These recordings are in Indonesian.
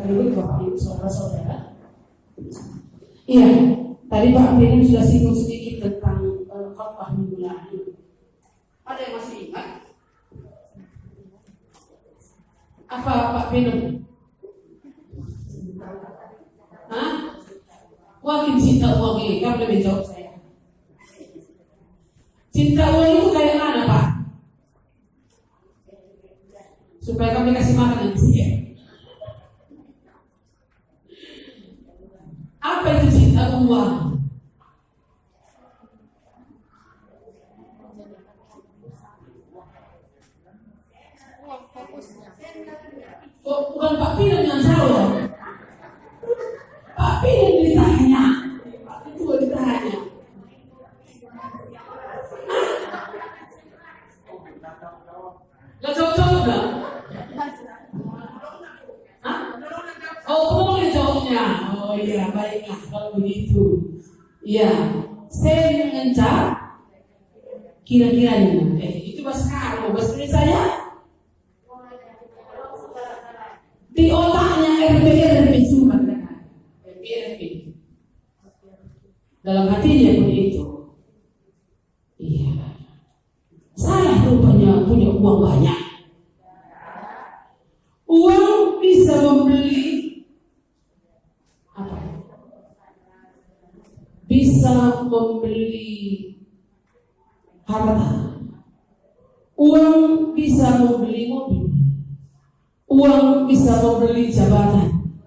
dulu Bapak Ibu saudara-saudara. Iya, tadi Pak Beni sudah singgung sedikit tentang khotbah minggu lalu. Ada yang masih ingat? Apa Pak Beni? Hah? Wah, cinta uang ini, kamu lebih jawab saya. Cinta uang itu kayak mana Pak? Supaya kami kasih makan nanti ya. Apa itu cinta uang? Oh, bukan Pak Pino yang jawab. Pak Pino ditanya. Pak itu ditanya. Gak jawab-jawab gak? Hah? Oh, boleh jawabnya. Oh iya, baiklah kalau begitu. Iya, saya mengejar kira-kiranya. Itu bahasa kamu, bahasa Indonesia. Di otaknya RP cuma kan? RP. Dalam hatinya pun itu. Iya. Saya rupanya punya uang banyak. Uang bisa membeli apa? Bisa membeli harta. Uang bisa membeli mobil. Uang bisa membeli jabatan.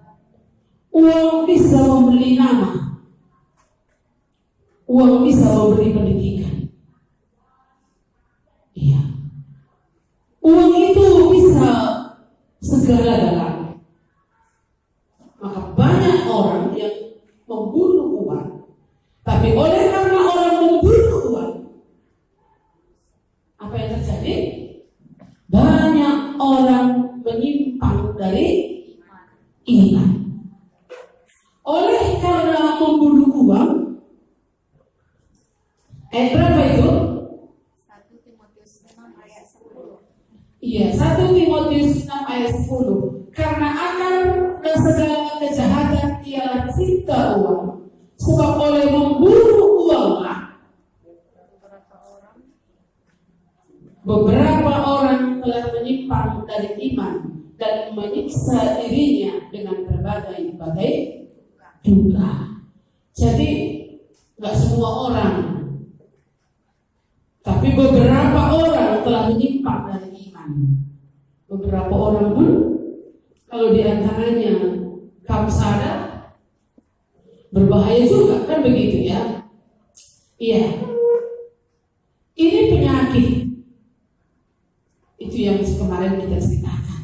Uang bisa membeli nama. Uang bisa membeli pendidikan. Iya. Uang itu bisa segala-galanya. Maka banyak orang yang membunuh uang. Tapi oleh karena orang membunuh uang, apa yang terjadi? Banyak orang menyimpang dari iman. Oleh karena membunuh uang, berapa itu? 1 Timotius 6 ayat 10. Iya, 1 Timotius 6 ayat 10. Karena akar dan segala kejahatan ialah cinta uang. Sebab oleh membunuh uanglah beberapa orang telah menyimpang dari iman dan menyiksa dirinya dengan berbagai duka. Jadi nggak semua orang, tapi beberapa orang telah menyimpang dari iman. Beberapa orang pun, kalau diantaranya kamu sadar, berbahaya juga, kan begitu ya? Iya. Ini penyakit. Itu yang kemarin kita ceritakan.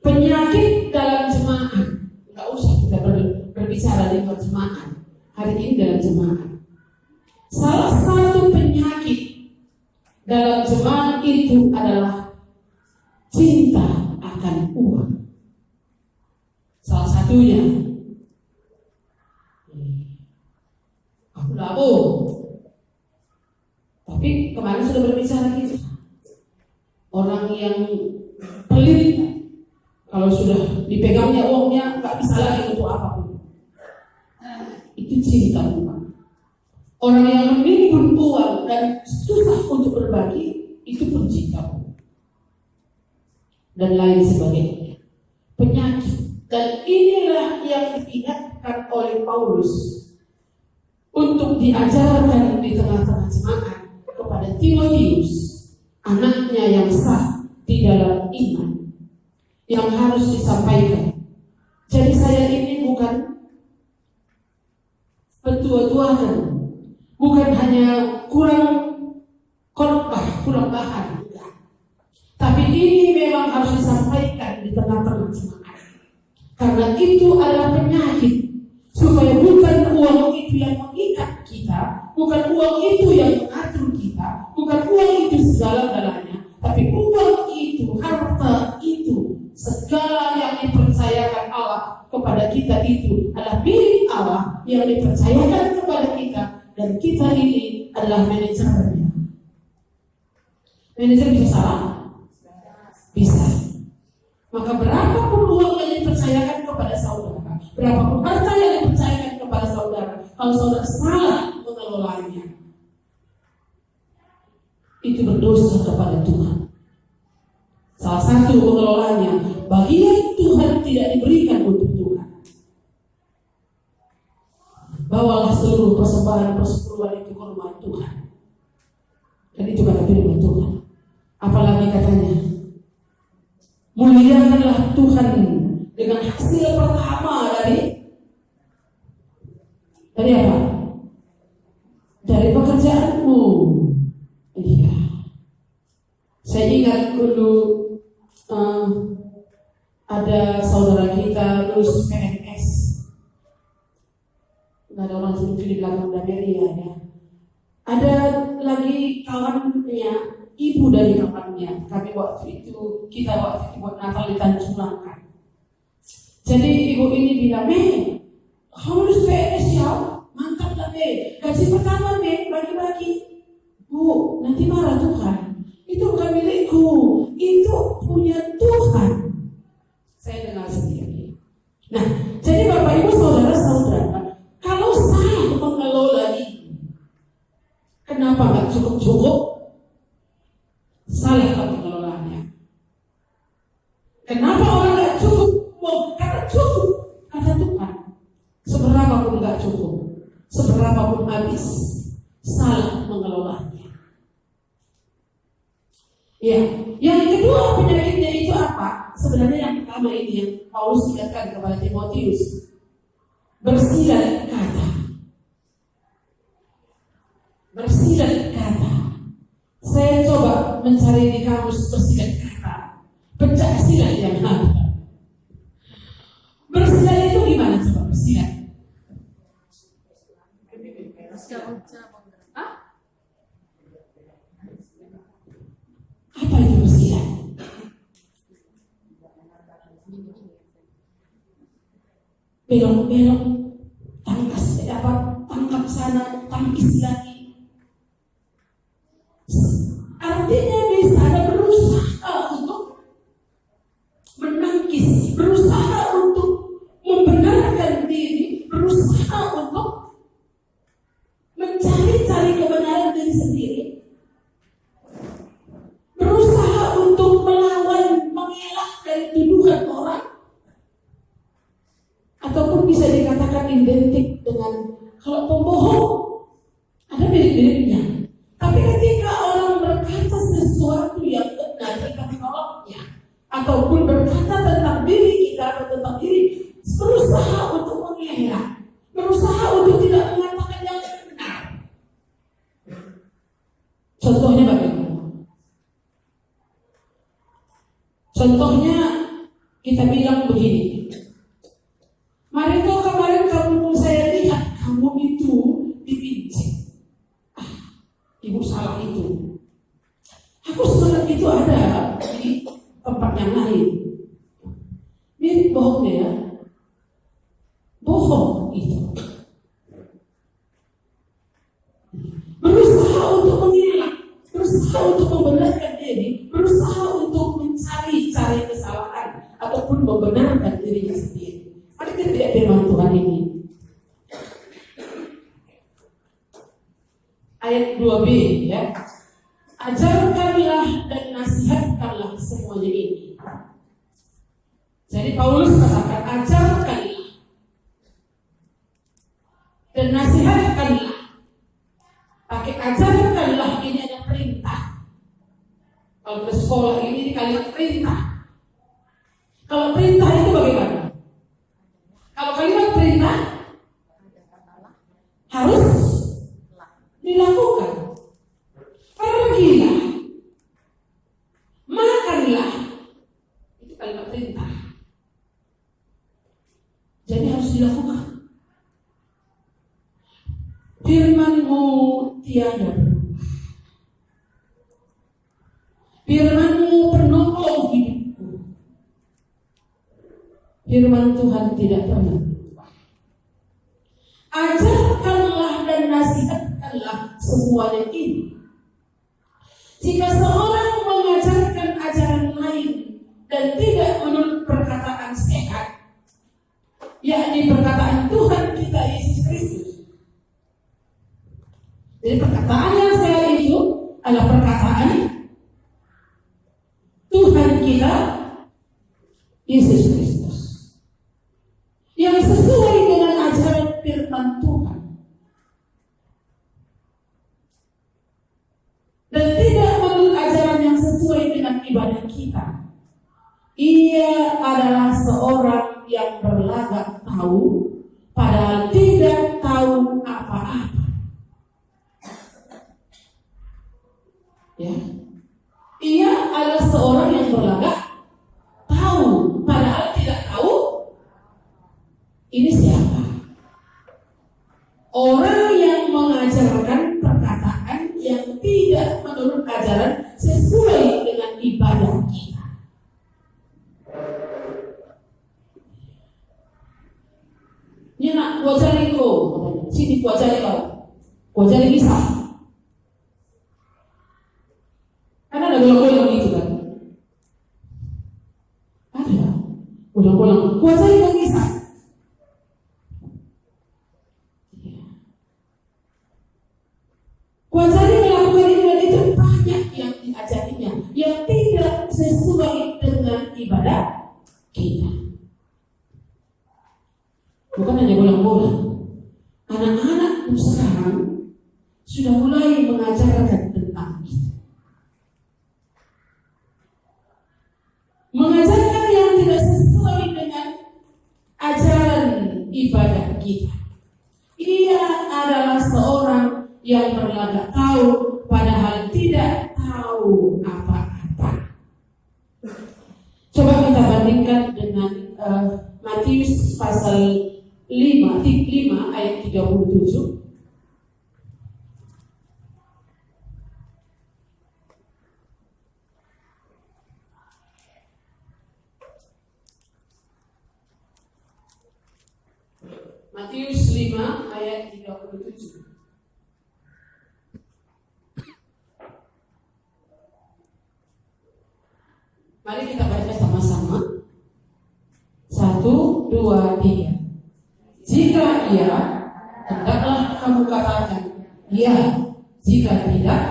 Penyakit dalam jemaat. Nggak usah kita berbicara di luar jemaat. Hari ini dalam jemaat. Salah satu penyakit dalam jemaat itu adalah cinta akan uang. Salah satunya. Aku labur. Tapi kemarin sudah berbicara gitu. Orang yang pelit, kalau sudah dipegangnya uangnya nggak bisa lagi untuk apapun. Itu cinta uang. Orang yang menimbun uang dan susah untuk berbagi, itu pun cinta uang. Dan lain sebagainya. Penyakit. Dan inilah yang diingatkan oleh Paulus untuk diajarkan di tengah-tengah jemaat kepada Timotius, anaknya yang sah di dalam iman, yang harus disampaikan. Jadi saya ini bukan petua-tuakan, bukan hanya kurang khotbah, kurang bahan, tapi ini memang harus disampaikan di tengah-tengah jemaat. Karena itu adalah penyakit, supaya bukan uang itu yang mengikat kita, bukan uang itu yang mengatur kita, bukan uang itu segala-galanya, tapi uang itu, harta itu, segala yang dipercayakan Allah kepada kita itu adalah milik Allah yang dipercayakan kepada kita, dan kita ini adalah manajernya. Manajer bisa salah? Bisa. Maka berapapun uang yang dipercayakan kepada kalau saudara salah mengelolanya, itu berdosa kepada Tuhan. Salah satu pengelolanya, bagian Tuhan tidak diberikan untuk Tuhan. Bawalah seluruh persembahan persepuluhan itu ke rumah Tuhan. Dan itu kata firman Tuhan. Apalagi katanya, muliakanlah Tuhan dengan hasil pertama dari apa? Dari pekerjaanmu. Iya. Saya ingat dulu ada saudara kita lulus PNS. Nggak ada orang seperti di belakang Dameria ya. Ada lagi kawannya, ibu dari kawannya. Kami kita waktu itu buat Natal di Tanjung Langkat. Jadi ibu ini bilang, kamu lulus PNS ya, mantap lah gaji pertama bagi-bagi. Bu, nanti marah Tuhan. Itu bukan milikku, itu punya Tuhan. Saya dengar sendiri. Nah, jadi Bapak Ibu saudara-saudara, kalau saya mengelola ini, kenapa nggak cukup-cukup? Salah mengelolanya. Kenapa orang nggak cukup? Karena cukup kata Tuhan. Seberapa pun nggak cukup, seberapa pun habis, salah mengelolanya. Ya, yang kedua penyakitnya itu apa? Sebenarnya yang pertama ini yang Paulus ingatkan kepada Timotius, bersilat kata. Bersilat kata. Saya coba mencari di kamus bersilat kata, pencak silat yang ada. Bersilat itu gimana coba bersilat? Apa itu bersilat? Belok-belok, tangkap sana, tangkis lagi. Artinya bisa ada berusaha untuk menangkis, berusaha untuk membenarkan diri, berusaha untuk mencari-cari kebenaran diri sendiri. Berusaha untuk melawan, mengelak dari tuduhan orang, ataupun bisa dikatakan identik dengan kalau pembohong ada mirip-miripnya. Tapi ketika orang berkata sesuatu yang benar kita menolaknya, ataupun berkata tentang diri kita atau tentang diri, berusaha untuk mengelak, berusaha untuk tidak mengatakan yang benar. Contohnya bagaimana? Contohnya kita bilang begini, mari toh kemarin saya lihat kamu itu dipincin. Ibu salah itu. Aku sebenarnya itu ada di tempat yang lain. Mirip bohongnya ya. Bohong itu. Berusaha untuk mengelak, berusaha untuk membenarkan diri, berusaha untuk mencari-cari kesalahan ataupun membenarkan dirinya sendiri. Mari kita lihat firman Tuhan ini. Ayat 2b ya. Ajarkanlah dan nasihatkanlah semuanya ini. Jadi Paulus katakan ajarkanlah dan nasihatkanlah. Pakai ajarkanlah ini ada perintah. Kalau ke sekolah ini kalimat perintah. Kalau perintah itu bagaimana? Kalau kalimat perintah harus dilakukan. Pergilah, makanlah. Itu kalimat perintah. Jadi harus dilakukan. Firman-Mu tiada berubah. Firman-Mu penolong hidupku. Firman Tuhan tidak pernah berubah. Ajarkanlah dan nasihatkanlah semuanya ini. Jika seorang mengajarkan ajaran lain dan tidak menurut perkataan sehat, yakni perkataan Tuhan kita Yesus Kristus, Jadi perkataan yang saya itu adalah perkataan Tuhan kita Yesus Kristus yang sesuai dengan ajaran firman Tuhan dan tidak menurut ajaran yang sesuai dengan ibadah kita. Ia adalah seorang yang berlagak tahu padahal tidak tahu apa-apa. Ya. Ia adalah seorang yang berlagak tahu padahal tidak tahu ini siapa. Orang yang mengajarkan perkataan yang tidak menurut ajaran sesuai dengan ibadah kita. Ini nak kuajari kau, sini kuajari kau, kuajari bisa. Karena ada bolang-bolang gitu kan. Ada bolang-bolang, kuajari kau bisa. Kuajari melakukan ibadah itu banyak yang diajarinya, yang tidak sesuai dengan ibadah kita. Bukan hanya bolang-bolang. Anak-anak sekarang sudah mulai mengajarkan tentang itu. Mengajarkan yang tidak sesuai dengan ajaran ibadah kita. Ia adalah seorang yang berlagak tahu padahal tidak tahu apa-apa. Coba kita bandingkan dengan Matius pasal 5 ayat 37. Matius 5 ayat 37. Mari kita baca sama-sama. 1, 2, 3. Jika iya, hendaklah kamu katakan iya. Jika tidak,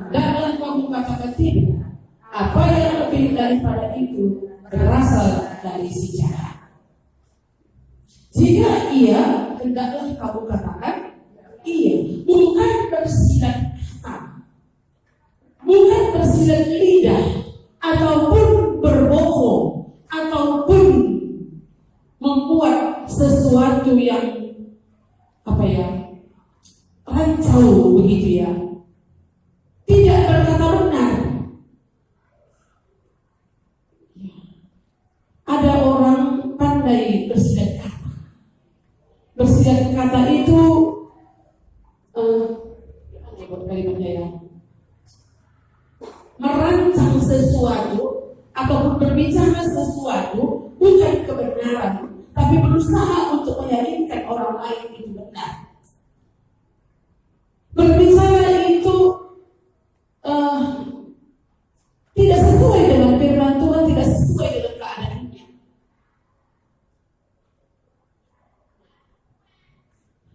hendaklah kamu katakan tidak. Apa yang lebih daripada itu berasal dari si jahat. Jika iya, hendaklah kamu katakan iya. Bukan bersilat kata, bukan bersilat lidah, ataupun berbohong, ataupun membuat sesuatu yang rancau begitu ya, tidak berkata benar. Ada orang pandai bersilat kata. Bersilat kata itu merancang sesuatu ataupun berbicara sesuatu bukan kebenaran, tapi berusaha untuk meyakinkan orang lain itu benar. Berbicara itu tidak sesuai dengan firman Tuhan, tidak sesuai dengan keadaannya.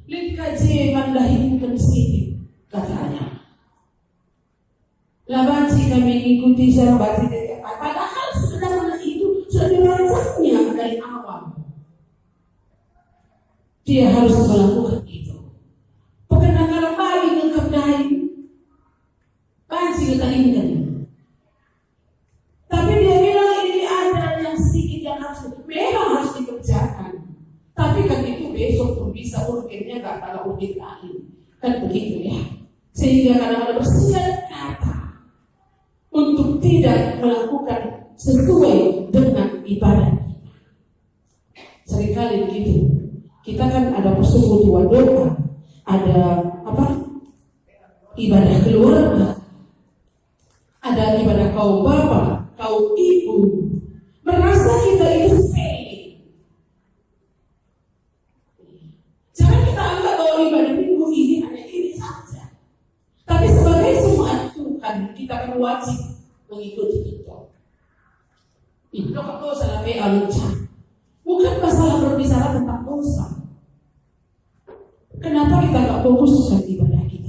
Likaje mandahin ke sini katanya. Labansi kami ikuti sarabati dari apa? Padahal sebenarnya itu sudah dirancangnya dari awal. Dia harus melakukan itu. Perkenalkan bagi kekedai, bansi ketalingan. Tapi dia bilang ini ada yang sedikit yang memang harus dikerjakan. Tapi kan itu besok pun bisa urgennya gak kalah urgen lagi. Kan begitu ya. Sehingga kadang-kadang bersilat kata untuk tidak melakukan sesuai dengan ibadah. Seringkali begitu. Kita kan ada persekutuan doa, ada ibadah keluarga, ada ibadah kaum bapak, kaum ibu. Merasa kita itu sepele. Jangan kita anggap bahwa ibadah minggu ini hanya ini saja. Tapi sebagai semua Tuhan, kita kan wajib mengikuti itu. Itu kok salah alunca. Bukan masalah berbicara tentang dosa. Kenapa kita nggak fokus dengan ibadah kita?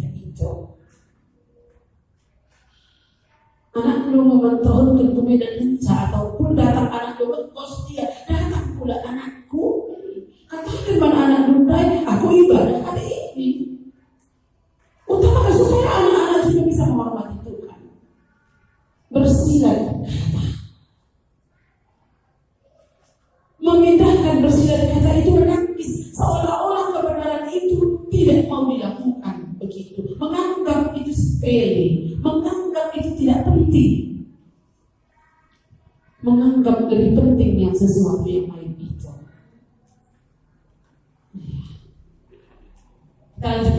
lu mementohon ke medan lenca ataupun datang anak lu kos dia, datang pula anakku. Katakan mana anak lu aku ibadah hari ini. Utamakan supaya anak-anak juga bisa menghormati Tuhan. Bersilat kata. Memindahkan bersilat kata itu menangis seolah-olah kebenaran itu tidak mau dilakukan begitu. Menganggap itu sepele, menganggap itu tidak penting, menganggap lebih penting yang sesuatu yang lain itu. Lanjut.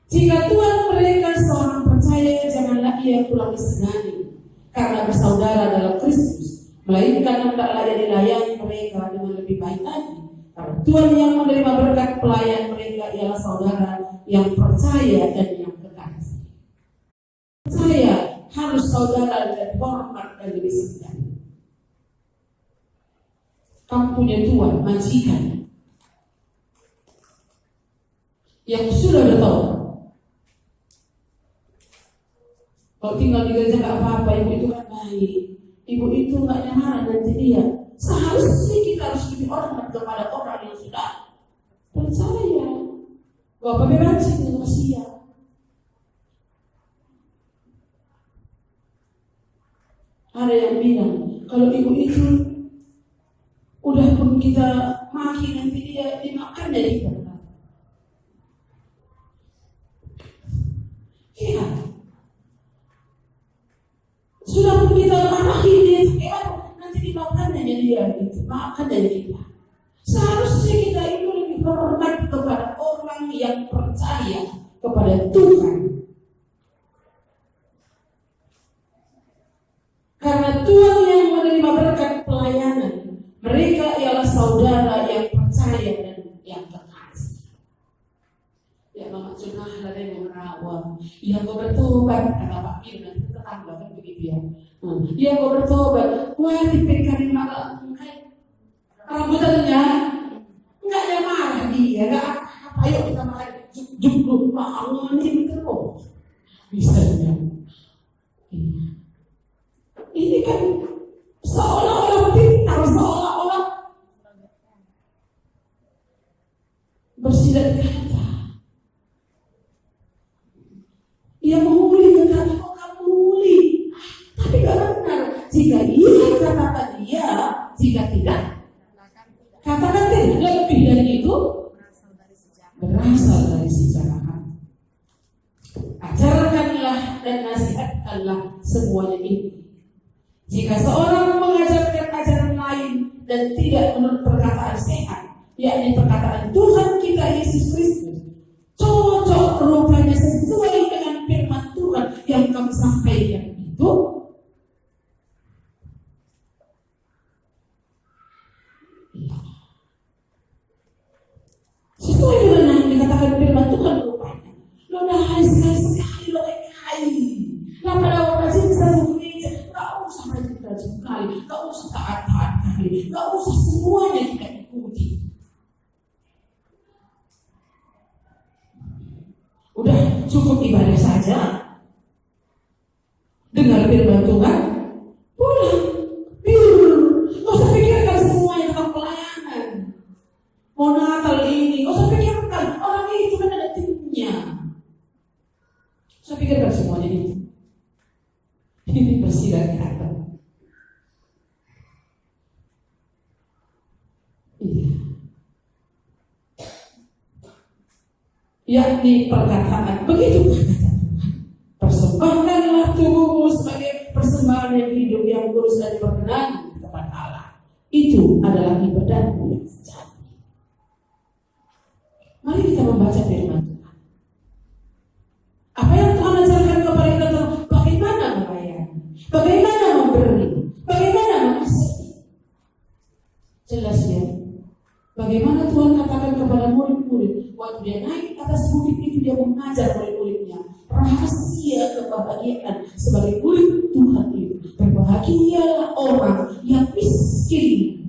Jika Tuhan mereka seorang percaya, janganlah ia kurang disegani karena bersaudara dalam Kristus, melainkan hendaklah ia dilayani mereka dengan lebih baik lagi. Karena Tuhan yang menerima berkat pelayan mereka ialah saudara yang percaya dan yang kekasih. Percaya harus saudara dan hormat dan lebih segani. Kamu punya Tuhan, majikan yang sudah bertobat. Kalau tinggal di gereja gak apa-apa, ibu itu kan baik, ibu itu gak nyamaran nanti dia. Seharusnya kita harus lebih hormat kepada orang yang sudah percaya. Gak apa-apa bebasin dengan manusia. Ada yang bilang kalau ibu itu udah pun kita maki nanti dia dimakan dari kita. Iya. Sudah pun kita maki dia, nanti dimakan dari dia, gitu. Makan dari kita. Seharusnya kita itu lebih hormat kepada orang yang percaya kepada Tuhan. Karena Tuhan yang menerima berkat pelayanan, mereka ialah saudara yang percaya dan yang kekasih. Ya Mama Cunah ada yang merawat, yang bertobat, kata Pak Pir nanti tetangga kan begitu ya. Yang bertobat, wah dipekarin malah rambutannya enggak ada marah dia, enggak apa ayo kita makan jumlah mau ini terus misalnya. Ini kan seolah-olah pintar, seolah-olah bersilat kata. Ia menguli kata, oh kamu muli, tapi gak benar. Jika iya katakan iya, jika tidak katakan tidak. Lebih dari itu berasal dari sejarah. Ajarkanlah dan nasihatkanlah semuanya ini. Jika seorang mengajarkan ajaran lain dan tidak menurut perkataan sehat, yakni perkataan Tuhan kita Yesus Kristus, cocok rupanya sesuai dengan firman Tuhan yang kamu sampaikan itu, sesuai dengan yang dikatakan firman Tuhan rupanya. Lo dah sekali lo kali. Lah pada orang sih bisa gereja, nggak usah rajin sekali, nggak usah taat kali, nggak usah semuanya kita ikuti. Udah cukup ibadah saja, dengar firman Tuhan, pulang, nggak usah pikirkan semuanya tentang pelayanan. Mau Natal ini, nggak usah pikirkan orang itu kan ada timnya. Saya pikirkan semuanya itu. Ini bersilat kata. Iya. Yakni perkataan begitu kata Tuhan. Persembahkanlah tubuhmu sebagai persembahan yang hidup, yang kudus dan berkenan kepada Allah. Itu adalah ibadahmu yang sejati. Mari kita membaca firman Tuhan. Apa yang Tuhan ajarkan kepada kita tentang bagaimana melayani, bagaimana memberi, bagaimana mengasihi. Jelas ya. Bagaimana Tuhan katakan kepada murid-murid waktu dia naik atas bukit itu, dia mengajar murid-muridnya rahasia kebahagiaan sebagai murid Tuhan itu. Berbahagialah orang yang miskin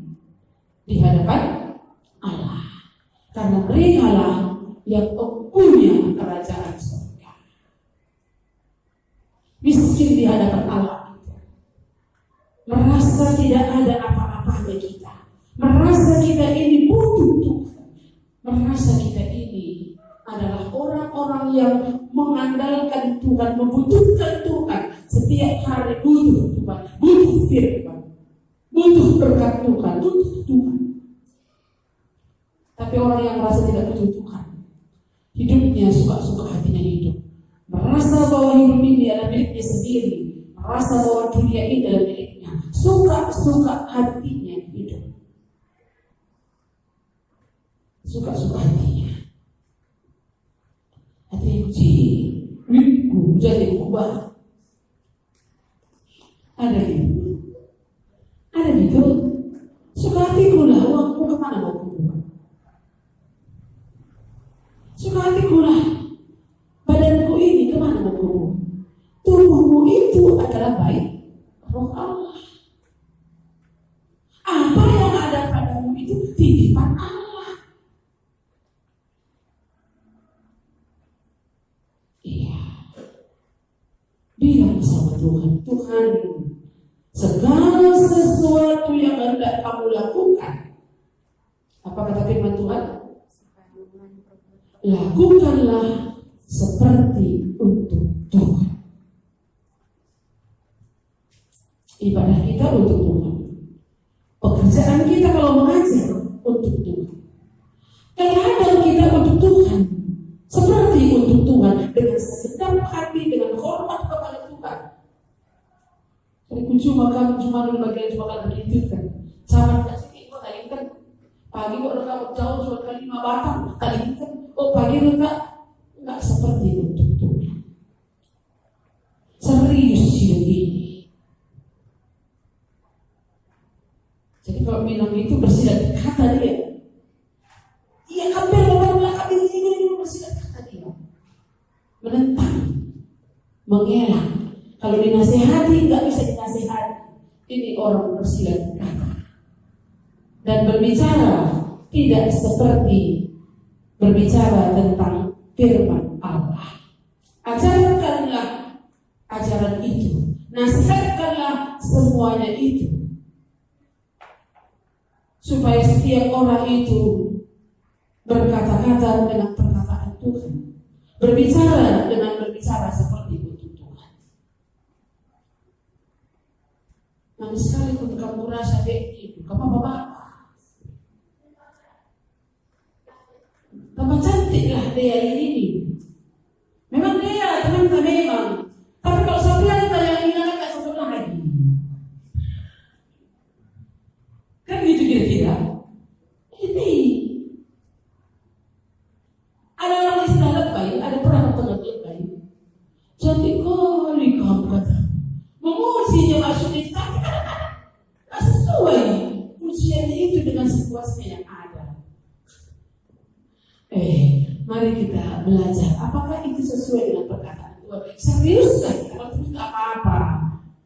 di hadapan Allah, karena merekalah yang punya kerajaan surga. Miskin miskin di hadapan Allah itu. Merasa tidak ada apa-apanya kita. Merasa kita ini butuh Tuhan. Merasa kita ini adalah orang-orang yang mengandalkan Tuhan, membutuhkan Tuhan. Setiap hari butuh Tuhan, butuh firman, butuh berkat Tuhan, butuh Tuhan. Tapi orang yang merasa tidak butuh Tuhan, hidupnya suka-suka hatinya hidup. Merasa bahwa hidup ini adalah miliknya sendiri, merasa bahwa dunia ini adalah miliknya, suka-suka hatinya hidup. Suka-suka hatinya. Hatinya kecil, ribu jadi kubah. Ada gitu. Ada gitu. Suka hatiku lah, uangku kemana mau kubuang? Suka hatiku lah, badanku ini kemana mau kubuang? Tubuhmu itu adalah baik roh Allah. Apa yang ada padamu itu titipan Allah. Iya. Bilang sama Tuhan, Tuhan, segala sesuatu yang hendak kamu lakukan, apa kata firman Tuhan? Lakukanlah seperti untuk Tuhan. Ibadah kita untuk Tuhan. Pekerjaan kita kalau mengajar untuk Tuhan. Kadang kita untuk Tuhan, seperti untuk Tuhan, dengan segenap hati, dengan hormat kepada Tuhan. Jadi cuma dulu bagian cuma begitu kan. Sama kasih kok kali kan. Pagi kok kamu jauh cuma kali 5 batang kali kan. Oh pagi enggak seperti untuk Tuhan. Serius hidup ini. Jadi kalau bilang itu bersilat kata dia. Iya kabar belakang ini bersilat kata dia. Menentang, mengelak. Kalau dinasihati nggak bisa dinasihati. Ini orang bersilat kata. Dan berbicara tidak seperti berbicara tentang firman Allah. Ajarkanlah ajaran itu. Nasihatkanlah semuanya itu. Supaya setiap orang itu berkata-kata dengan perkataan Tuhan. Berbicara dengan berbicara seperti itu Tuhan. Namun sekali pun kamu rasa itu, kamu apa-apa. Tambah cantiklah dia ini. Memang dia teman-teman memang. Tapi kalau sampai ada yang ingat gak satu lagi. Kan gitu kira-kira. Ini ada orang istilah lebay, ada pernah nonton lebay. Cantik kali kamu kata. Memujinya maksudnya tapi kadang-kadang gak sesuai pujiannya itu dengan situasinya yang ada. Mari kita belajar. Apakah itu sesuai dengan perkataan Tuhan? Serius kan? Kalau itu gak apa-apa.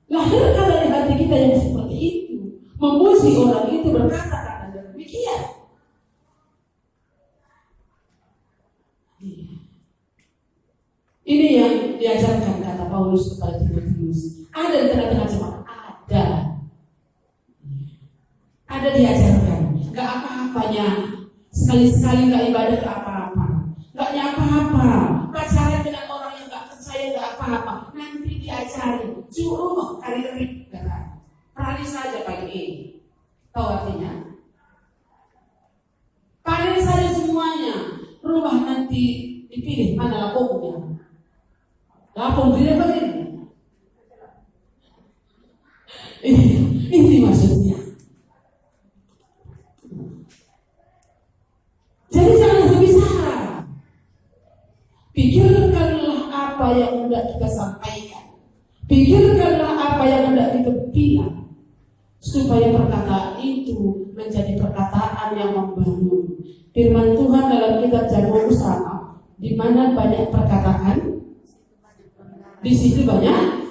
Lahirkan dari hati kita yang seperti itu. Memuji orang itu berkata-kata demikian. Ini yang diajarkan kata Paulus kepada Timotius. Ada di tengah-tengah jemaat. Ada diajarkan. Gak apa-apanya. Sekali-sekali gak ibadah gak apa-apa. Gak apa-apa. Pacaran dengan orang yang gak percaya gak apa-apa. Nanti diajari. Suruh kari-kari. Paling saja pagi ini. Tahu artinya? Paling saja semuanya. Rubah nanti dipilih mana lapungnya. Lapung tidak begini. Ini maksudnya. Jadi jangan berbicara. Pikirkanlah apa yang hendak kita sampaikan. Pikirkanlah apa yang hendak kita bilang. Supaya perkataan itu menjadi perkataan yang membangun. Firman Tuhan dalam kitab Jamal Usama, di mana banyak perkataan, di situ banyak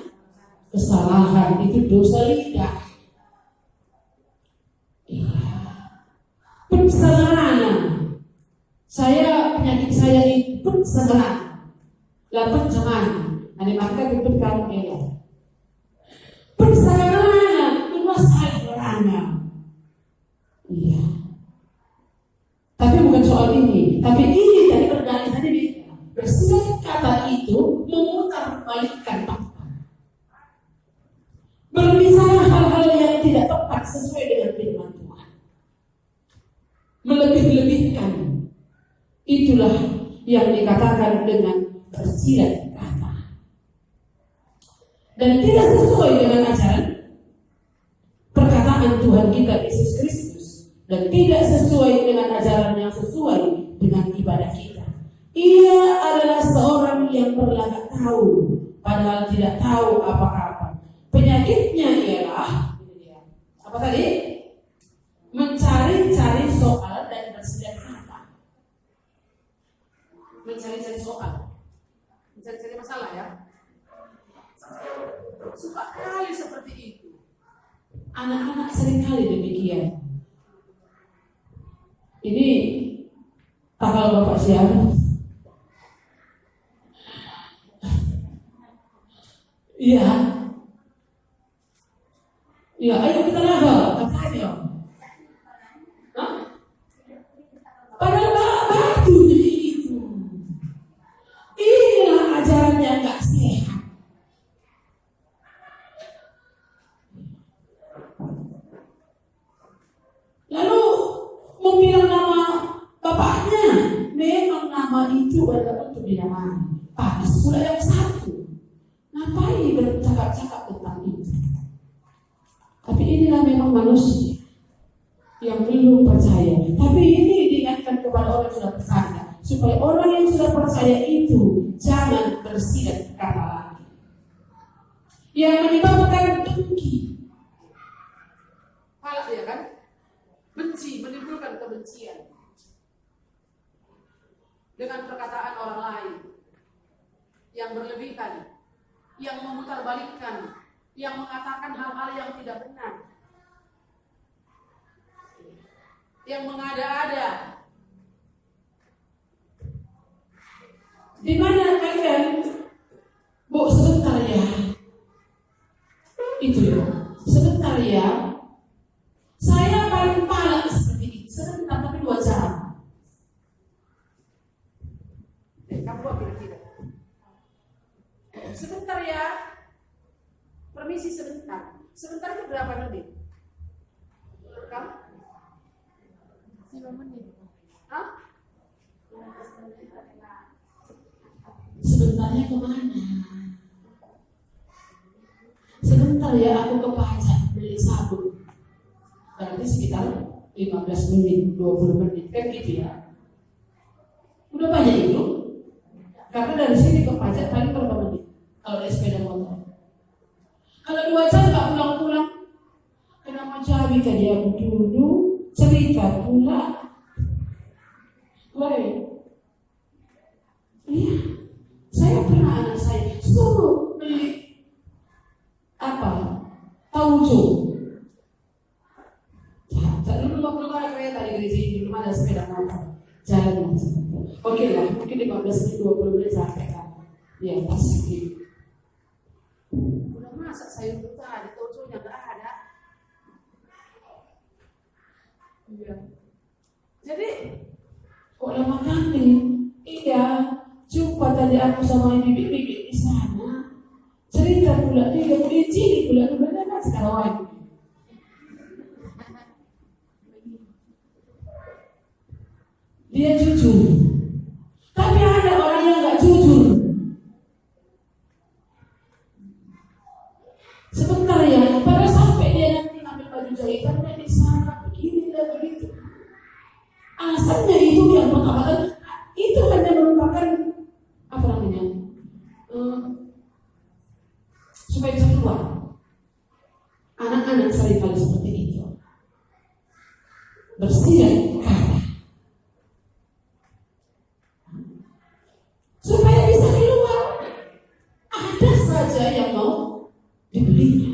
kesalahan. Itu dosa lidah. Pensengahan. Penyakit saya itu pensengahan. Lah pensengahan. Ada maka diberikan elah. Persamaan, saling merangkap. Iya. Tapi bukan soal ini. Tapi ini tadi berdalih tadi bersilat kata itu memutar balikkan fakta. Berbicara hal-hal yang tidak tepat sesuai dengan firman Tuhan. Melebih-lebihkan. Itulah yang dikatakan dengan bersilat kata. Dan tidak sesuai dengan ajaran perkataan Tuhan kita Yesus Kristus, dan tidak sesuai dengan ajaran yang sesuai dengan ibadah kita. Ia adalah seorang yang berlagak tahu padahal tidak tahu apa-apa. Penyakitnya ialah apa tadi? Mencari-cari soal dan bersilat kata. Mencari-cari soal, mencari-cari masalah ya. Suka kali seperti itu. Anak-anak seringkali demikian. Ini tanggal Bapak siapa? Iya. Ya, ayo kita laga, katanya. Hah? Padahal batu jadi itu. Inilah ajaran yang gak sehat. Lalu membilang nama bapaknya, memang nama itu adalah untuk dinamai. Panas pula yang satu. Ngapain bercakap-cakap tentang itu? Tapi inilah memang manusia yang belum percaya. Tapi ini diingatkan kepada orang yang sudah percaya, supaya orang yang sudah percaya itu jangan bersilat kata lagi yang menyebabkan dengki. Malah ya kan? Benci, menimbulkan kebencian dengan perkataan orang lain yang berlebihan, yang memutarbalikkan, yang mengatakan hal-hal yang tidak benar, yang mengada-ada. Di mana kalian, Bu, sebentar ya, itu ya, sebentar ya. Saya paling palak seperti ini, sebentar tapi 2 jam. Kamu buat kira-kira. Sebentar ya, permisi sebentar. Sebentar itu berapa menit? Kamu? 5 menit. Hah? Sebentarnya kemana? Sebentar ya, aku ke pajak beli sabun. Berarti sekitar 15 menit, 20 menit, kan gitu ya. Udah banyak itu. Karena dari sini ke pajak paling berapa menit? Kalau dari sepeda motor. Kalau 2 jam gak pulang-pulang, kenapa jadi ke dia dulu, cerita pula. Woi, iya, saya pernah anak saya suruh beli apa? Tauco. Dulu belum ada kereta di gereja ini, belum ada sepeda motor. Jalan oke lah, mungkin 15 menit 20 menit sampai kan. Ya pasti. Udah masak sayur buka, ada tauconya nggak ada. Iya. Jadi kok lama kali? Iya, jumpa tadi aku sama bibi-bibi di sana. Cerita pula dia ciri pula kan sekarang lagi. Dia jujur. Tapi ada orang yang nggak jujur. Sebentar ya, pada sampai dia nanti ambil baju jahitannya di sana, begini dan begitu. Alasannya itu yang pertama itu hanya merupakan apa namanya? Supaya bisa keluar. Anak-anak seringkali seperti itu. Bersilat kata. Supaya bisa keluar. Ada saja yang mau dibelinya.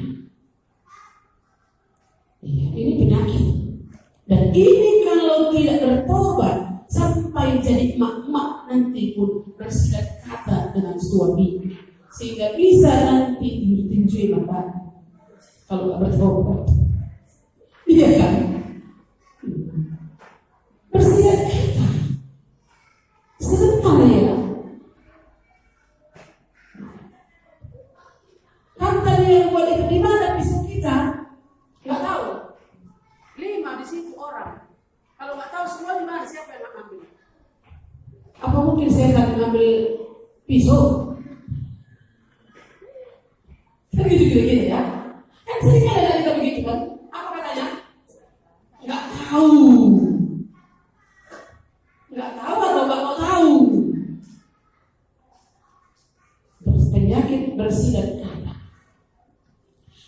Iya, ini penyakit. Dan ini kalau tidak bertobat sampai jadi emak-emak nanti pun bersilat kata dengan suami, sehingga bisa nanti ditinjui bapak. kalau nggak bertobat. Iya kan? Bersih dan kata. Sebentar ya. Kata yang boleh terima dan pisau kita nggak tahu. 5 di situ orang. Kalau nggak tahu semua di mana, siapa yang akan ambil? Apa mungkin saya akan mengambil pisau? Kan gitu ya. Kan sering ada kita begitu kan? Apa katanya? Nggak tahu. Nggak tahu atau nggak mau tahu. Penyakit bersih dan kata.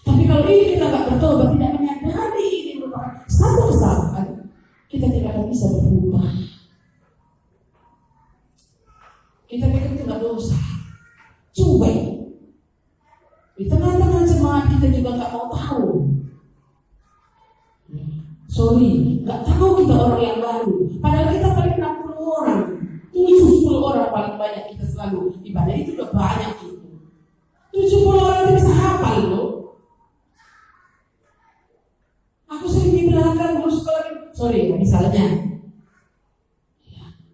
Tapi kalau ini kita nggak bertobat, tidak menyadari ini merupakan satu kesalahan, kita tidak akan bisa berubah. Kita pikir itu nggak dosa, cuek. Di tengah-tengah jemaat kita juga nggak mau tahu. Sorry, nggak tahu kita orang yang baru. Padahal kita paling 60 orang, 70 orang paling banyak kita selalu ibadah itu udah banyak itu. 70 orang itu bisa hafal loh. Aku sering di belakang guru sekolah, sorry misalnya.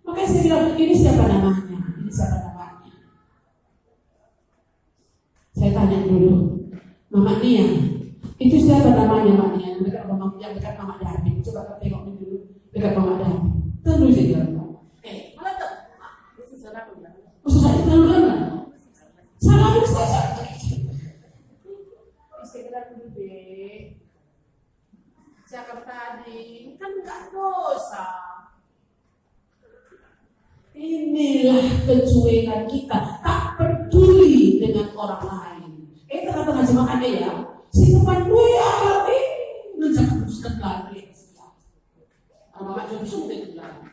Makanya saya bilang, ini siapa namanya? Ini siapa namanya? Saya tanya dulu, Mama Nia, itu siapa namanya Mama Nia? Yang dekat Mama David. Coba kita tengok dulu dekat Mama David. Tentu saja. Malah tak? Itu salah aku bilang. Susah itu kan? Salah aku saja. Segera dulu deh. Cakap tadi kan nggak dosa. Inilah kecuekan kita, tak peduli dengan orang lain. Tengah-tengah jemaah ada ya, si teman gue ya, ngejak teruskan lagi. Anak Johnson itu bilang,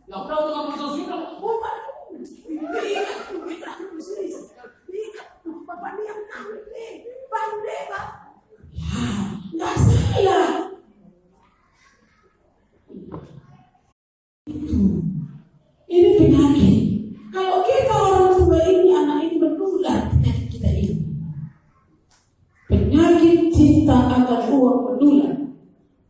nggak tahu dengan Johnson bilang, oh pak, kita bapak dia yang pandai pak. Ya, nggak salah. Ini penyakit. Kalau kita orang tua ini, anak ini menular penyakit kita ini. Penyakit cinta akan uang menular.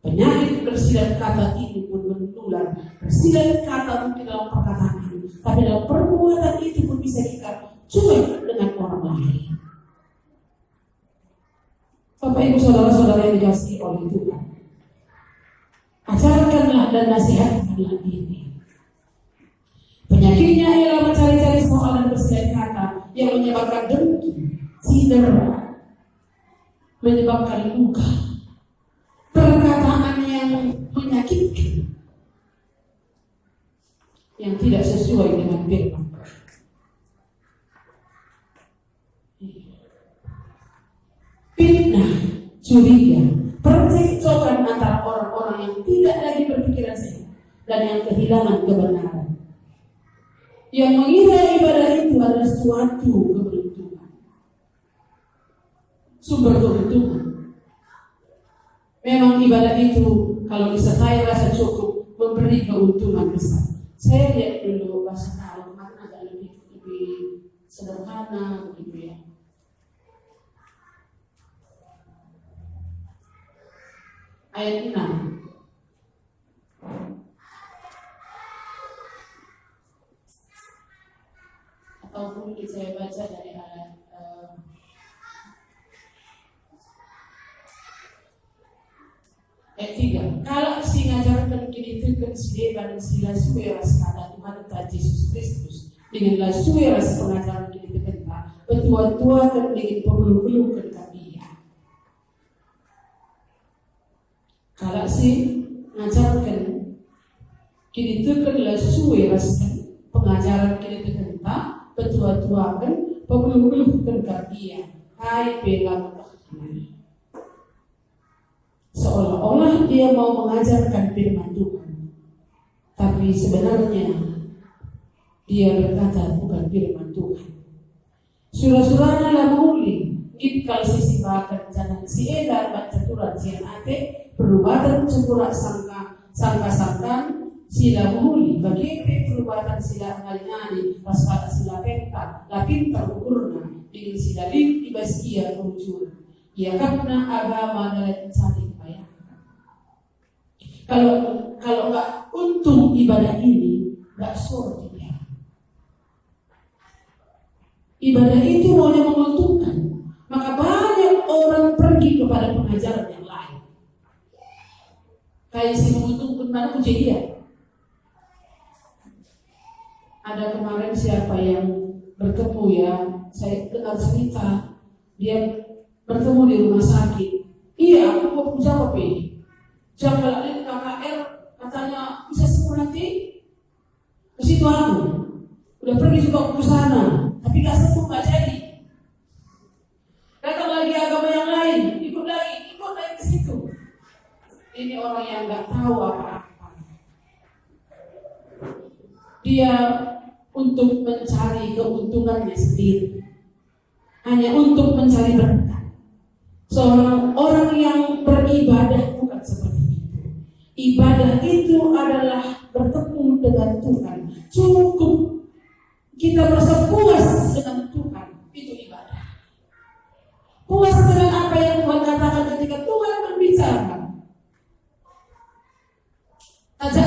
Penyakit bersilat kata ini pun menular. Bersilat kata mungkin dalam perkataan, tapi dalam perbuatan itu pun bisa kita cuek dengan orang lain. Bapak Ibu saudara-saudara yang dikasihi oleh Tuhan, ajarkanlah dan nasihatkanlah ini. Penyakitnya ialah mencari-cari soal dan bersilat kata yang menyebabkan dengki, cedera, menyebabkan luka, perkataan yang menyakitkan, yang tidak sesuai dengan firman. Fitnah, curiga, percekcokan antara orang-orang yang tidak lagi berpikiran sehat dan yang kehilangan kebenaran. Yang mengira ibadah itu adalah suatu keberuntungan, sumber keberuntungan. Memang ibadah itu kalau disertai rasa cukup memberi keuntungan besar. Saya lihat dulu bahasa Arab agak lebih sederhana begitu ya. Ayat 6. Ataupun saya baca dari ayat ayat 3. Kalau si ngajarkan kini tekan si dewa dan si lasue ras kata Tuhan ta Yesus Kristus dengan lasue ras pengajaran kini tekan ta betua-tua kan dengan perlu-perlu kan kabia. Kalau si ngajarkan kini tekan lasue ras pengajaran kini tekan ta betua-tua kan perlu-perlu kan kabia. Hai bela seolah-olah dia mau mengajarkan firman Tuhan, tapi sebenarnya dia berkata bukan firman Tuhan. Surah-surahnya lah muli, kalau sisi bahkan jangan si edar baca turan sian ate perubatan cemburak sangka sila muli bagi perubatan sila ngali pas sila penta lapin terukurna dengan sila lin ibas ia muncul. Ya karena agama adalah mencari kebayaran. Kalau nggak untung ibadah ini, nggak suruh dia. Ibadah itu maunya menguntungkan, maka banyak orang pergi kepada pengajaran yang lain. Kayak si menguntungkan mana puji dia. Ada kemarin siapa yang bertemu ya, saya dengar cerita dia bertemu di rumah sakit. Iya, aku mau puja kopi. Jangan lihat KKR katanya bisa sembuh nanti. Ke situ aku udah pergi juga ke sana, tapi gak sembuh, gak jadi. Datang lagi agama yang lain, ikut lagi ke situ. Ini orang yang gak tahu apa-apa. Dia untuk mencari keuntungannya sendiri, hanya untuk mencari berkat. Seorang orang yang beribadah bukan seperti itu. Ibadah itu adalah bertemu dengan Tuhan. Cukup kita merasa puas dengan Tuhan, itu ibadah. Puas dengan apa yang Tuhan katakan ketika Tuhan berbicara. Aja.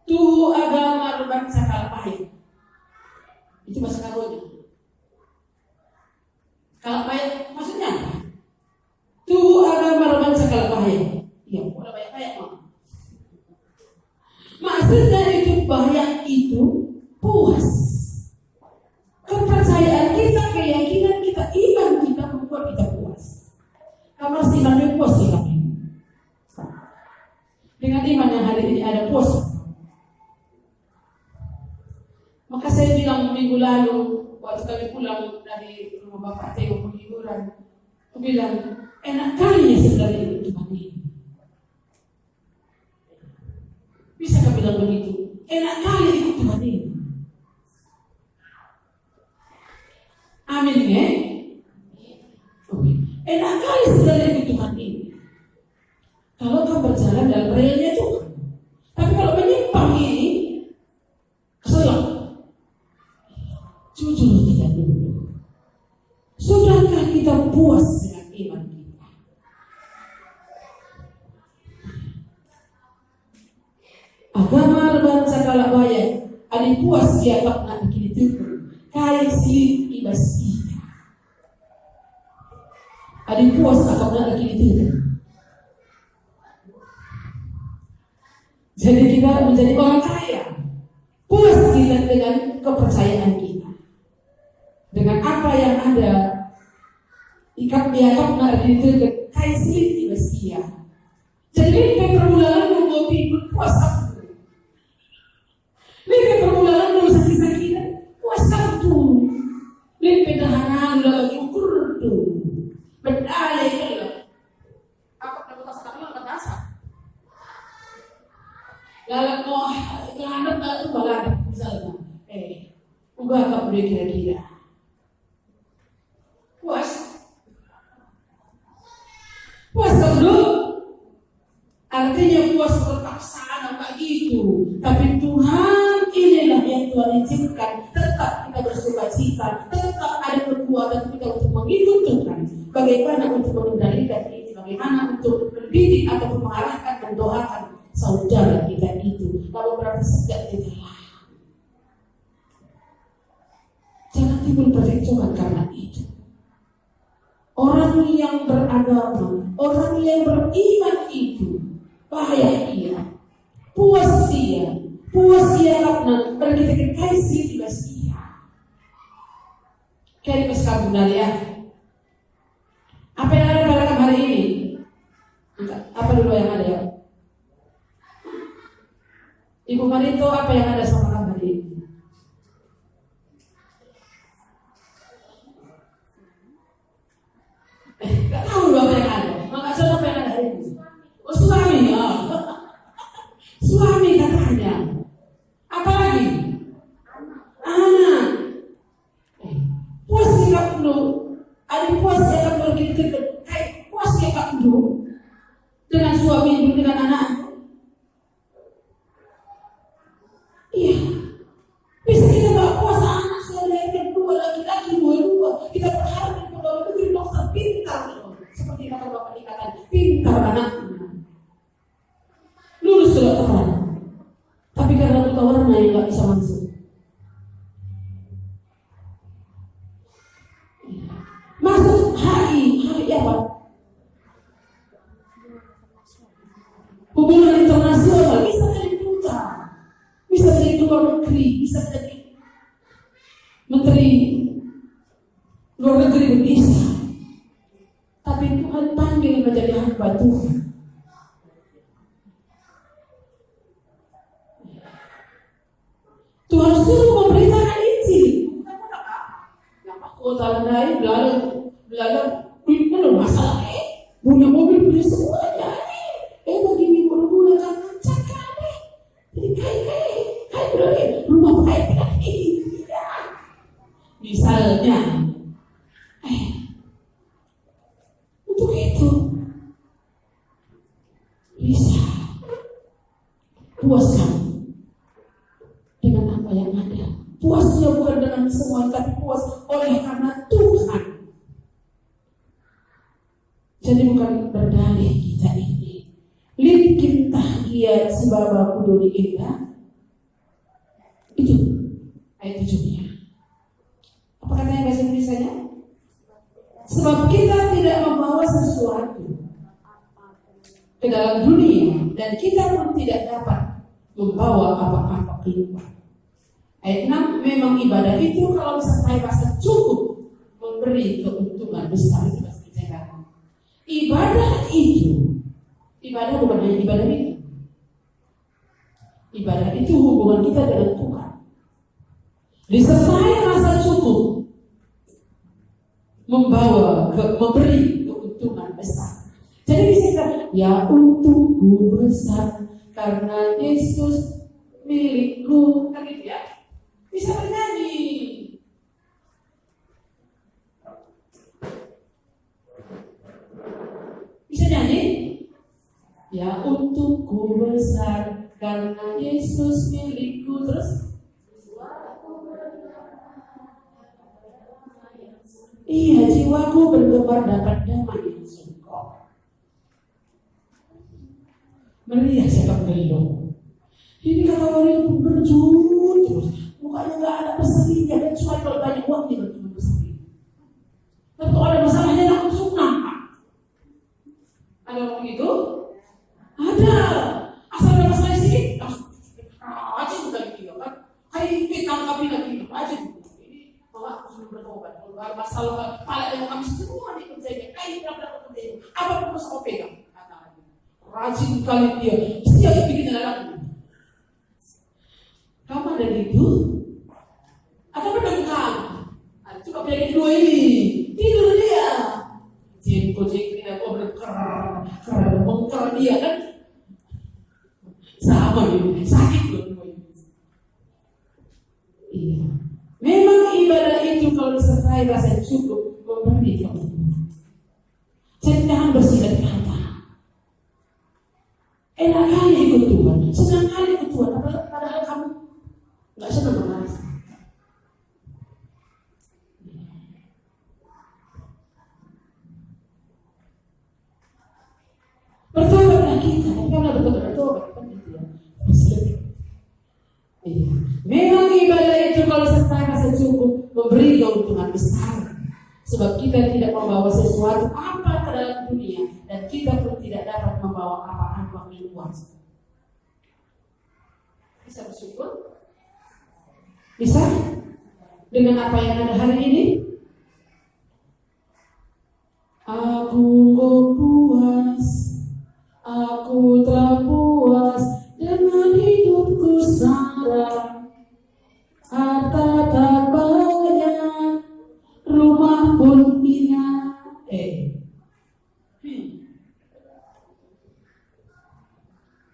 Tuh agama berbangsa kalpahit. Itu bahasa karunya. Kalpahit maksudnya apa? Tuh agama berbangsa kalpahit. Iya, udah banyak mah. Maksudnya itu bahaya itu puas. Kepercayaan kita, keyakinan kita, iman kita membuat kita puas. Kamu harus iman puas kita. Dengan iman yang hari ini ada puas. Maka saya bilang minggu lalu waktu kami pulang dari rumah Bapak Teo penghiburan, aku bilang enak kali ya sebenarnya itu Tuhan ini. Bisa kami bilang begitu? Enak kali itu Tuhan ini. Amin ya? Enak kali sebenarnya itu Tuhan ini. Kalau kau berjalan dalam relnya Tuhan. Tapi kalau menyimpang ini, keselak. Jujur kita dulu. Sudahkah kita puas dengan iman kita? Agama lebat sakala bayar. Ada puas dia tak nak bikin itu. Kayak silit ibas kita. Ada puas tak nak bikin itu. Jadi kita menjadi orang kaya. Puas kita dengan kepercayaan kita. Dengan apa yang ada, ikat biakap nak diterima kayak silit di Meskia. Jadi permulaan ngopi puas aku. Ini permulaan mau sakit-sakitan puas aku. Ini pedahanan lagi ukur tu, berdalih kalau. Apa kalau tak sakit tak rasa. Lalu mau kelanat lalu baladak misalnya. Ubah tak boleh kira-kira. Puas dulu. Artinya puas terpaksana tak gitu. Tapi Tuhan inilah yang Tuhan izinkan. Tetap kita bersukacita. Tetap ada kekuatan kita untuk mengikut Tuhan. Bagaimana untuk mengendalikan ini. Bagaimana untuk mendidik atau mengarahkan, mendoakan saudara kita itu. Lalu berarti sejak kita jangan timbul percobaan karena itu. Orang yang beragama, orang yang beriman itu bahaya dia, puas dia karena kita kasih di dia. Kayak di kampung ya. Apa yang ada pada hari ini? Apa dulu yang ada ya? Ibu Marito, apa yang ada sama kamu hari ini? Gak tahu apa yang ada. Maka apa yang ada hari ini? Oh suami ya. Suami katanya. Apa lagi? Anak. Puas sikap dulu. Ada puas sikap dulu gitu. Kayak puas sikap dulu. Dengan suami, dengan anak. Iya. Bisa kita bawa karena buta warna yang nggak bisa masuk. Masuk HI apa? Hubungan internasional, bisa jadi duta, bisa jadi luar negeri, bisa jadi menteri luar negeri bisa. Tapi Tuhan panggil menjadi hamba Tuhan. Tuhan suruh memberitakan Injil. Kota lain belalang masalah punya mobil punya semuanya begini mula-mula kan cakap jadi kai berani rumah baik ini misalnya untuk itu bisa puaskan dengan apa yang ada. Puasnya bukan dengan semua, tapi puas oleh karena Tuhan. Jadi bukan berdalih kita ini. Likin tahgia sebab aku doli indah. Itu ayat 7-nya. Apa katanya bahasa Indonesianya? Sebab kita tidak membawa sesuatu ke dalam dunia dan kita pun tidak dapat membawa apa-apa keluar. Ayat 6, memang ibadah itu kalau misalnya rasa cukup memberi keuntungan besar itu pasti dicegah. Ibadah itu, ibadah bukan hanya ibadah itu. Ibadah itu hubungan kita dengan Tuhan. Disertai rasa cukup memberi keuntungan besar. Jadi bisa ya untukku besar karena Yesus milikku, kan gitu ya. Bisa bernyanyi. Bisa nyanyi? Ya untukku besar karena Yesus milikku. Terus? Iya, jiwaku bergemar dapat damai yang sungguh. Melihat sikap belum. Ini kata orang itu berjun terus. Mukanya nggak ada berserinya dan cuma kalau banyak uang dia cuma berseri. Tapi kalau ada masalahnya langsung nampak. Ada orang begitu? Ada. Asal ada masalah sedikit langsung aja bukan dia kan. Kayak kita tangkapi lagi aja. Ini bahwa aku sudah bertobat. Kalau ada masalah kepala yang kami semua dikerjain. Kayak kita dapat kerjain. Apa pun masa kau pegang. Rajin kali dia. Siap bikin anak. Kamu ada gitu? Atau berdengkang? Coba pilih dua ini. Tidur dia. Jengkol-jengkol ini aku bengkar dia kan? Sama ini, sakit loh. Iya. Memang ibadah itu kalau disertai rasa cukup memberi keuntungan. Jadi jangan bersihkan kata. Enak kali ikut Tuhan, senang kali ikut Tuhan. Padahal kamu nggak senang merasa. Bertobatlah kita, karena bertobat kan gitu ya. Iya. Memang ibadah itu kalau serta rasa cukup memberi keuntungan besar. Sebab kita tidak membawa sesuatu apa ke dalam dunia dan kita pun tidak dapat membawa apa-apa keluar. Bisa bersyukur? Bisa? Dengan apa yang ada hari ini? Aku puas, aku telah puas dengan hidupku sekarang. Harta tak banyak, rumah pun indah.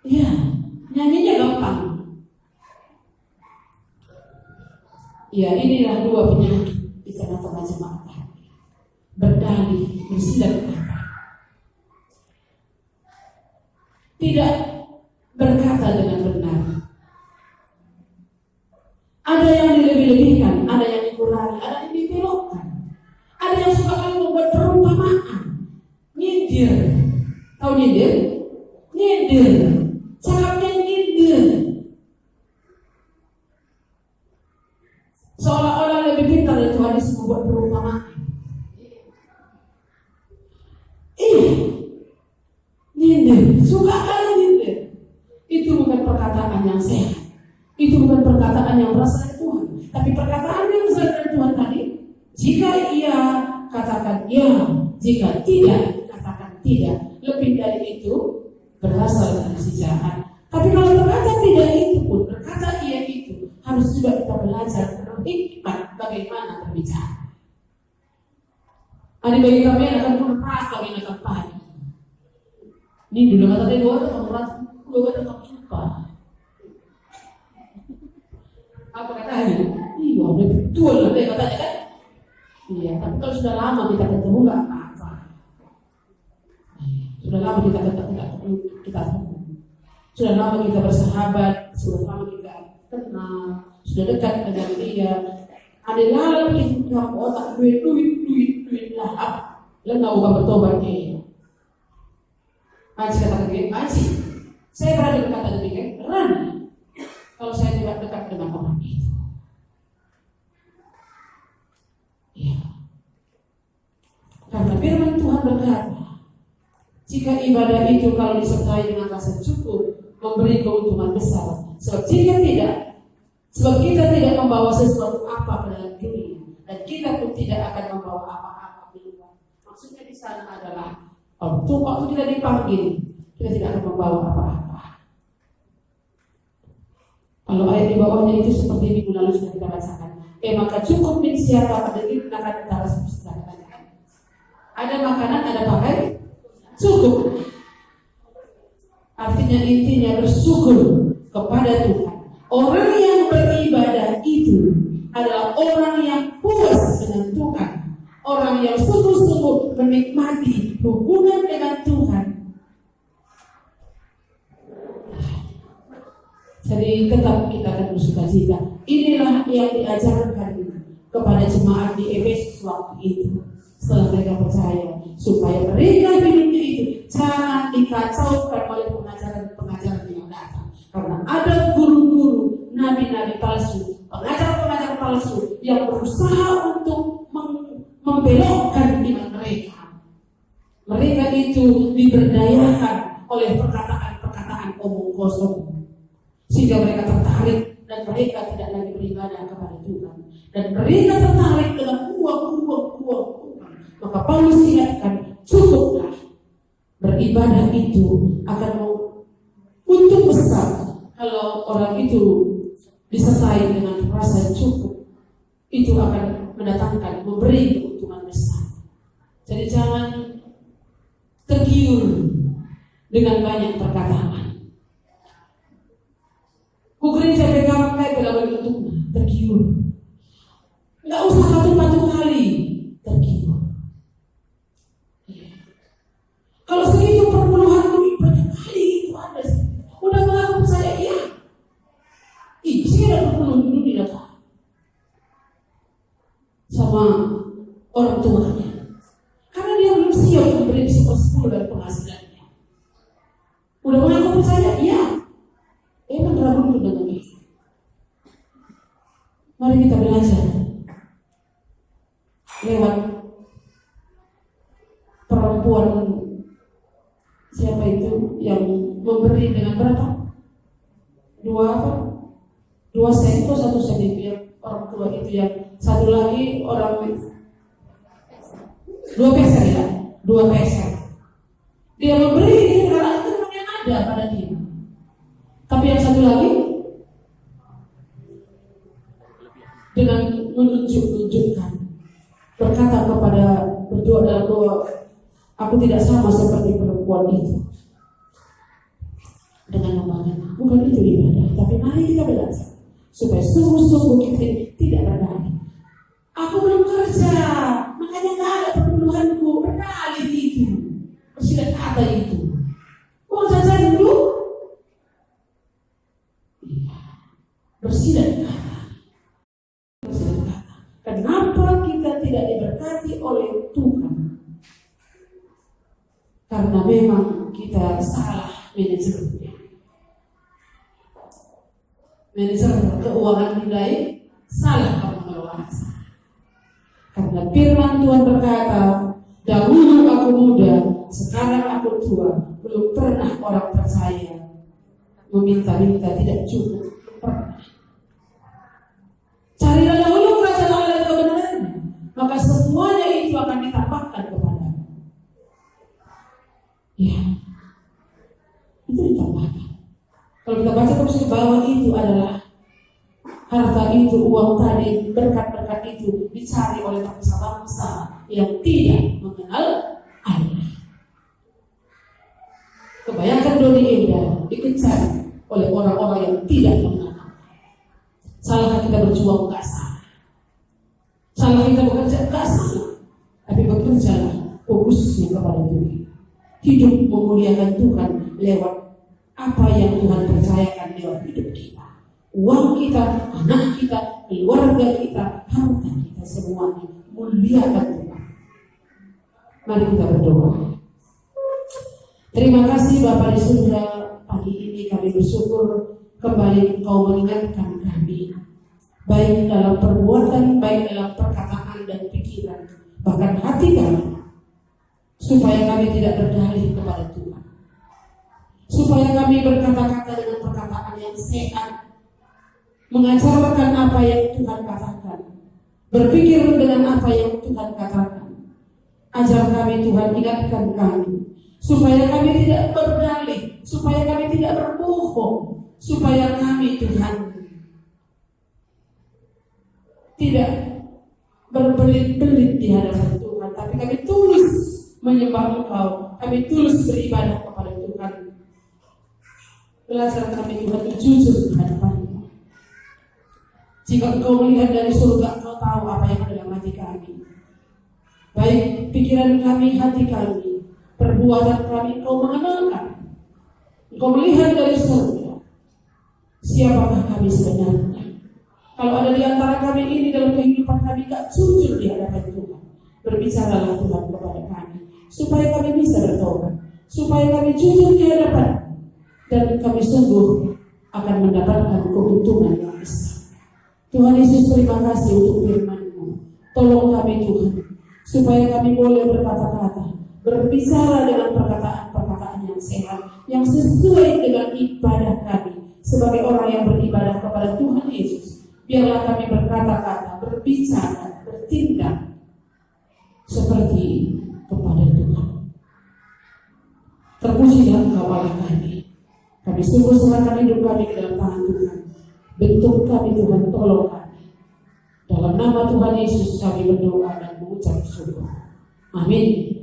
Ya, nyanyinya gampang. Ya, inilah dua penyakit di tengah-tengah jemaat. Berdalih, bersidang kata. Tidak berkata dengan benar. Ada yang dilebih-lebihkan, ada yang dikurangi, ada yang dibelokkan. Ada yang suka kali membuat perumpamaan. Nyindir. Tahu nyindir? Nyindir. Cakapnya nyindir. Iya, nyindir, suka kali nyindir. Itu bukan perkataan yang sehat. Itu bukan perkataan yang berasal dari Tuhan. Tapi perkataan yang berasal dari Tuhan tadi, jika iya, katakan iya. Jika tidak, katakan tidak. Lebih dari itu berasal dari si jahat. Tapi kalau berkata tidak itu pun, berkata iya itu, harus juga kita belajar berhikmat bagaimana berbicara. Ada bagi kami yang akan murah, kami yang akan pagi. Ini dulu kata dua orang murah, dua orang akan lupa. Apa katanya? Iya, udah betul lah dia katanya kan. Iya, tapi kalau sudah lama kita ketemu nggak apa-apa. Sudah lama kita ketemu. Sudah lama kita bersahabat, sudah lama kita kenal, sudah dekat dengan dia. Ada lalu yang otak duit lah, nggak bukan bertobat dia. Aji katakan begini, Aji, saya berani berkata demikian, berani. Kalau saya tidak dekat dengan orang itu, ya. Karena firman Tuhan berkata, jika ibadah itu kalau disertai dengan rasa syukur, memberi keuntungan besar. Sebab jika tidak, sebab kita tidak membawa sesuatu apa ke dalam dunia, dan kita pun tidak akan membawa apa-apa keluar. Maksudnya di sana adalah waktu kita dipanggil, kita tidak akan membawa apa-apa. Kalau ayat di bawahnya itu seperti minggu lalu sudah kita bacakan. Maka cukup min siapa pada ini akan antara sesuatu. Ada makanan, ada pakai, cukup. Artinya intinya bersyukur kepada Tuhan. Orang yang beribadah itu adalah orang yang puas dengan Tuhan. Orang yang sungguh-sungguh menikmati hubungan dengan Tuhan. Jadi tetap kita akan bersukacita. Inilah yang diajarkan kepada jemaat di Efesus waktu itu. Setelah mereka percaya, supaya mereka hidupnya itu jangan dikacaukan oleh pengajaran-pengajaran yang datang. Karena ada guru-guru, nabi-nabi palsu, pengajar-pengajar palsu yang berusaha untuk membelokkan iman mereka. Mereka itu diberdayakan oleh perkataan-perkataan omong kosong, sehingga mereka tertarik dan mereka tidak lagi beribadah kepada Tuhan. Dan mereka tertarik dengan uang. Maka Paulus ingatkan, cukuplah. Beribadah itu akan untung besar kalau orang itu disertai dengan rasa cukup. Itu akan mendatangkan, memberi keuntungan besar. Jadi jangan tergiur dengan banyak perkataan. Gereja pegang kayak bela untuk tergiur. Nggak usah patung-patung kali tergiur. Kalau segitu perpuluhan duit banyak kali itu ada. Udah mengaku saya iya. Saya ada perpuluhan dulu di dalam sama orang tuanya. Karena dia belum siap memberi 1/10 dari penghasilannya. Udah mengaku percaya iya. Emang ragu dengan itu. Mari kita belajar lewat perempuan siapa itu yang memberi dengan berapa? 2 sen atau 1 sen itu yang orang tua itu, yang satu lagi orang 2 peser ya, 2 peser. Dia memberi ini karena itu yang ada pada dia. Tapi yang satu lagi dengan menunjukkan, berkata kepada berdoa dalam doa, aku tidak sama seperti perempuan itu. Dengan memandang, bukan itu ibadah. Tapi mari kita belajar supaya sungguh-sungguh kita tidak berdalih. Aku belum kerja, makanya nggak ada perpuluhanku. Berdalih itu, bersilat kata itu. Uang jajan dulu. Bersilat kata. Kenapa kita tidak diberkati oleh Tuhan? Karena memang kita salah manajernya. Manajer keuangan mulai salah pengelolaan. Karena firman Tuhan berkata, dahulu aku muda, sekarang orang tua, belum pernah orang percaya meminta-minta tidak cukup. Belum pernah. Carilah dahulu kerajaan Allah dan kebenarannya, maka semuanya itu akan ditambahkan kepadamu. Ya, itu ditambahkan. Kalau kita baca terus ke bawah, itu adalah harta itu, uang tadi, berkat-berkat itu dicari oleh bangsa-bangsa yang tidak mengenal Allah. Kebanyakan doni indah dikejar oleh orang-orang yang tidak mengenal Allah. Salah kita berjuang, enggak salah. Salah kita bekerja, enggak salah. Tapi bekerjalah fokusnya kepada Tuhan. Hidup memuliakan Tuhan lewat apa yang Tuhan percayakan lewat hidup kita. Uang kita, anak kita, keluarga kita, harta kita, semuanya muliakan Tuhan. Mari kita berdoa. Terima kasih Bapa di surga, pagi ini kami bersyukur kembali Engkau mengingatkan kami, baik dalam perbuatan, baik dalam perkataan dan pikiran, bahkan hati kami, supaya kami tidak berdalih kepada Tuhan, supaya kami berkata-kata dengan perkataan yang sehat, mengajarkan apa yang Tuhan katakan, berpikir dengan apa yang Tuhan katakan. Ajar kami Tuhan, ingatkan kami, supaya kami tidak berdalih, supaya kami tidak berbohong, supaya kami Tuhan tidak berbelit-belit di hadapan Tuhan, tapi kami tulus menyembah Engkau, kami tulus beribadah kepada Tuhan. Belajar kami Tuhan jujur di hadapan-Mu. Jika Engkau melihat dari surga, Engkau tahu apa yang ada dalam hati kami. Baik pikiran kami, hati kami, perbuatan kami, Engkau mengenalkan. Engkau melihat dari surga, siapakah kami sebenarnya. Kalau ada di antara kami ini dalam kehidupan kami gak jujur di hadapan Tuhan, berbicaralah Tuhan kepada kami, supaya kami bisa bertobat, supaya kami jujur di hadapan, dan kami sungguh akan mendapatkan keuntungan yang besar. Tuhan Yesus, terima kasih untuk firman-Mu. Tolong kami Tuhan, supaya kami boleh berkata-kata, berbicara dengan perkataan-perkataan yang sehat, yang sesuai dengan ibadah kami sebagai orang yang beribadah kepada Tuhan Yesus. Biarlah kami berkata-kata, berbicara, bertindak seperti kepada Tuhan. Terpujilah Engkau Allah kami. Kami sungguh serahkan hidup kami ke dalam tangan Tuhan. Bentuk kami Tuhan, tolong kami. Dalam nama Tuhan Yesus kami berdoa dan mengucap syukur. Amin.